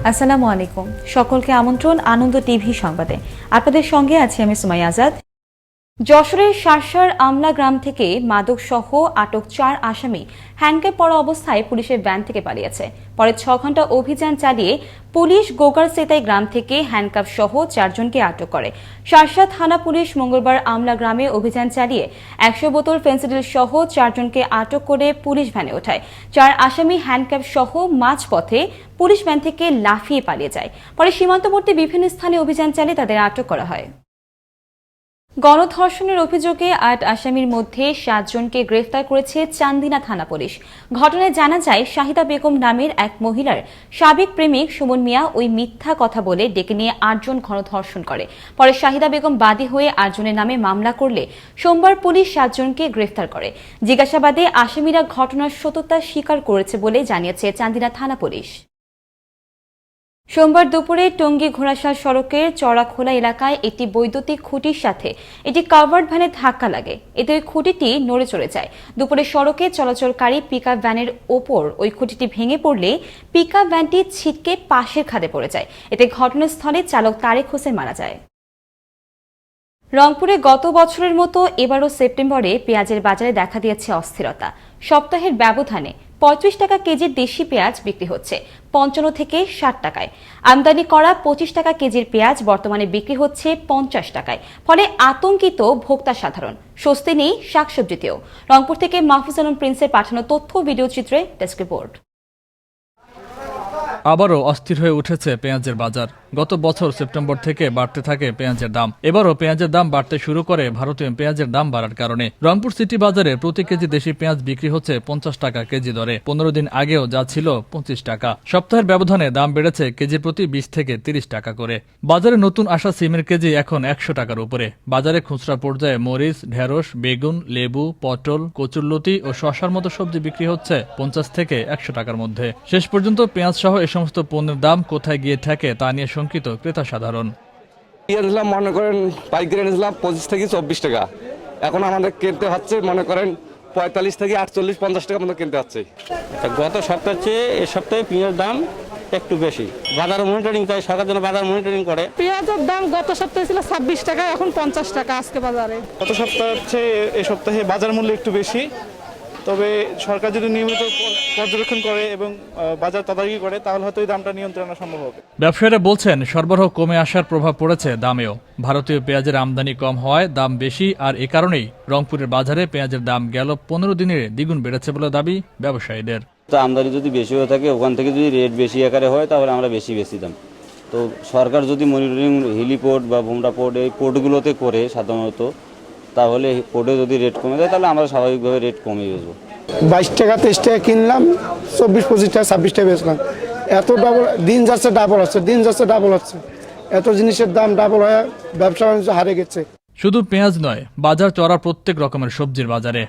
আসসালামু আলাইকুম। সকলকে আমন্ত্রণ আনন্দ টিভি সংবাদে। আপনাদের সঙ্গে আছি আমি সুমাইয়া আজাদ। যশোরের শার্শার আমলা গ্রাম থেকে মাদক সহ আটক 4 আসামি হ্যান্ডকাপ পরা অবস্থায় পুলিশের ভ্যান থেকে পালিয়েছে। পরে 6 ঘন্টা অভিযান চালিয়ে পুলিশ গোগারসেতাই গ্রাম থেকে হ্যান্ডকাপ সহ 4 জনকে আটক করে। শার্শা থানা পুলিশ মঙ্গলবার আমলা গ্রামে অভিযান চালিয়ে 100 বোতল ফেন্সিডিল সহ 4 জনকে আটক করে পুলিশ ভ্যানে ওঠায়। 4 আসামি হ্যান্ডকাপ সহ মাঝপথে পুলিশ ভ্যান থেকে লাফিয়ে পালিয়ে যায়। পরে সীমান্তবর্তী বিভিন্ন স্থানে অভিযান চালিয়ে তাদের আটক করা হয়। গণধর্ষণের অভিযোগে 8 আসামির মধ্যে 7 জনকে গ্রেফতার করেছে চান্দিনা থানা পুলিশ। ঘটনায় জানা যায়, শাহিদা বেগম নামের এক মহিলার সাবেক প্রেমিক সুমন মিয়া ওই মিথ্যা কথা বলে ডেকে নিয়ে 8 জন গণধর্ষণ করে। পরে শাহিদা বেগম বাদী হয়ে 8 জনের নামে মামলা করলে সোমবার পুলিশ 7 জনকে গ্রেফতার করে। জিজ্ঞাসাবাদে আসামিরা ঘটনার সত্যতা স্বীকার করেছে বলে জানিয়েছে চান্দিনা থানা পুলিশ। সোমবার দুপুরে টঙ্গী ঘোড়াশাল সড়কের চড়াখোলা এলাকায় একটি বৈদ্যুতিক খুঁটির সাথে একটি কাভার্ড ভ্যানে ধাক্কা লাগে। এতে ওই খুঁটিটি নড়ে চলে যায়। দুপুরে সড়কে চলাচলকারী পিকআপ ভ্যানের ওপর ওই খুঁটিটি ভেঙে পড়লে পিকআপ ভ্যানটি ছিটকে পাশের খাদে পড়ে যায়। এতে ঘটনাস্থলে চালক তারেক হোসেন মারা যায়। রংপুরে গত বছরের মতো এবারও সেপ্টেম্বরে পেঁয়াজের বাজারে দেখা দিয়েছে অস্থিরতা। সপ্তাহের ব্যবধানে 35 টাকা কেজির দেশি পেঁয়াজ বিক্রি হচ্ছে 55 থেকে 60 টাকায়। আমদানি করা 25 টাকা কেজির পেঁয়াজ বর্তমানে বিক্রি হচ্ছে 50 টাকায়। ফলে আতঙ্কিত ভোক্তা সাধারণ। স্বস্তি নেই শাকসবজিতেও। রংপুর থেকে মাহফুজ আলম প্রিন্সের পাঠানো তথ্য ভিডিও চিত্রে ডেস্ক রিপোর্ট। আবারও অস্থির হয়ে উঠেছে পেঁয়াজের বাজার। গত বছর সেপ্টেম্বর থেকে বাড়তে থাকে পেঁয়াজের দাম। এবারও পেঁয়াজের দাম বাড়তে শুরু করে ভারতীয় পেঁয়াজের দাম বাড়ার কারণে। রংপুর সিটি বাজারে প্রতি কেজি দেশি পেঁয়াজ বিক্রি হচ্ছে 50 টাকা কেজি দরে। 15 দিন আগেও যা ছিল 25 টাকা। সপ্তাহের ব্যবধানে দাম বেড়েছে কেজি প্রতি 20 থেকে 30 টাকা করে। বাজারে নতুন আসা সিমের কেজি এখন 100 টাকার উপরে। বাজারে খুচরা পর্যায়ে মরিচ, ঢেঁড়স, বেগুন, লেবু, পটল, কচুরলতি ও শসার মতো সবজি বিক্রি হচ্ছে 50 থেকে 100 টাকার মধ্যে। শেষ পর্যন্ত পেঁয়াজ সহ এই সমস্ত পণ্যের দাম কোথায় গিয়ে ঠেকে তা নিয়ে শঙ্কিত ক্রেতা সাধারণ। মনে করেন পাইকারি নিলাম 25 থেকে 24 টাকা, এখন আমাদের কিনতে হচ্ছে মনে করেন 45 থেকে 48-50 টাকা মতো কিনতে হচ্ছে। গত সপ্তাহের চেয়ে এ সপ্তাহে পেঁয়াজের দাম একটু বেশি। বাজার মনিটরিং চাই, সরকার যেন বাজার মনিটরিং করে। পেঁয়াজের দাম গত সপ্তাহে ছিল 26 টাকা, এখন 50 টাকা আজকে বাজারে। গত সপ্তাহের চেয়ে এই সপ্তাহে বাজার মূল্য একটু বেশি, তবে সরকার যদি নিয়মিত পর্যবেক্ষণ করে এবং বাজার তদারকি করে তাহলে হয়তো এই দামটা নিয়ন্ত্রণ আনা সম্ভব হবে। ব্যবসায়ীরা বলছেন সরবরাহ কমে আসার প্রভাব পড়েছে দামেও। ভারতীয় পেঁয়াজের আমদানি কম হওয়ায় দাম বেশি, আর এ কারণেই রংপুরের বাজারে পেঁয়াজের দাম গেল 15 দিনে দ্বিগুণ বেড়েছে বলে দাবি ব্যবসায়ীদের। তো আমদানি যদি বেশি হয়ে থাকে, ওখান থেকে যদি রেট বেশি আকারে হয় তাহলে আমরা বেশি দাম। তো সরকার যদি মনিটরিং হেলিপোর্ট বা ভোমরা পোর্ট এই পোর্টগুলোতে করে সাধারণত, তাহলে পোর্টে যদি রেট কমে যায় তাহলে আমরা স্বাভাবিকভাবে রেট কমিয়ে বেচবো। 22 টাকা 23 টাকা কিনলাম, 24-25 টাকা 26 টাকা বেচলাম। এত ডাবল দিন যাচ্ছে, ডাবল হচ্ছে, দিন যাচ্ছে, ডাবল হচ্ছে। এত জিনিসের দাম ডাবল হয়ে ব্যবসা বাণিজ্য হারে গেছে। শুধু পেঁয়াজ নয়, বাজার চড়া প্রত্যেক রকমের সবজির বাজারে।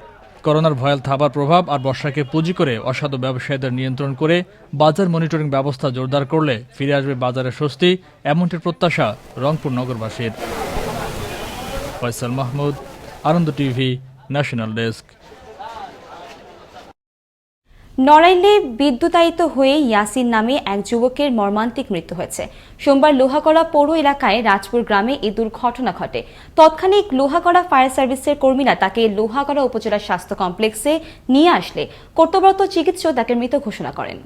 করোনার ভয়াল থাবার প্রভাব আর বর্ষাকে পুঁজি করে অসাধু ব্যবসায়ীদের নিয়ন্ত্রণ করে বাজার মনিটরিং ব্যবস্থা জোরদার করলে ফিরে আসবে বাজারের স্বস্তি, এমনটির প্রত্যাশা রংপুর নগরবাসীর। ফয়সাল মাহমুদ, আনন্দ টিভি, ন্যাশনাল ডেস্ক। নড়াইলে বিদ্যুতায়িত হয়ে ইয়াসিন নামে এক যুবকের মর্মান্তিক মৃত্যু হয়েছে। সোমবার লোহাগড়া পৌর এলাকায় রাজপুর গ্রামে এই দুর্ঘটনা ঘটে। তৎক্ষণিক লোহাগড়া ফায়ার সার্ভিসের কর্মীরা তাকে লোহাগড়া উপজেলা স্বাস্থ্য কমপ্লেক্সে নিয়ে আসলে কর্তব্যরত চিকিৎসক তাকে মৃত ঘোষণা করেন।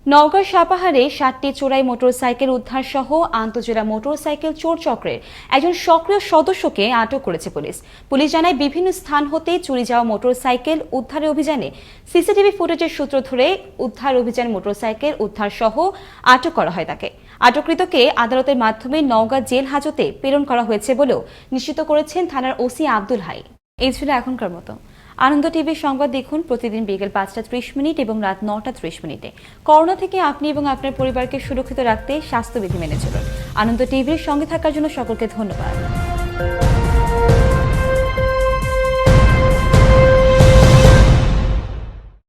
নওগাঁ সাপাহারে 7টি চোরাই মোটরসাইকেল উদ্ধার সহ আন্তজেলা মোটরসাইকেল চোর চক্রের একজন সক্রিয় সদস্যকে আটক করেছে পুলিশ। পুলিশ জানায়, বিভিন্ন স্থান হতে চুরি যাওয়া মোটরসাইকেল উদ্ধারের অভিযানে সিসিটিভি ফুটেজের সূত্র ধরে উদ্ধার অভিযান মোটরসাইকেল উদ্ধার সহ আটক করা হয় তাকে। আটককৃতকে আদালতের মাধ্যমে নওগাঁ জেল হাজতে প্রেরণ করা হয়েছে বলেও নিশ্চিত করেছেন থানার ওসি আব্দুল হাই। এই ছিল এখনকার মতো। আনন্দ টিভির সংবাদ দেখুন প্রতিদিন বিকেল 5:30 এবং রাত 9:30। করোনা থেকে আপনি এবং আপনার পরিবারকে সুরক্ষিত রাখতে স্বাস্থ্যবিধি মেনে চলুন। আনন্দ টিভির সঙ্গে থাকার জন্য সকলকে ধন্যবাদ।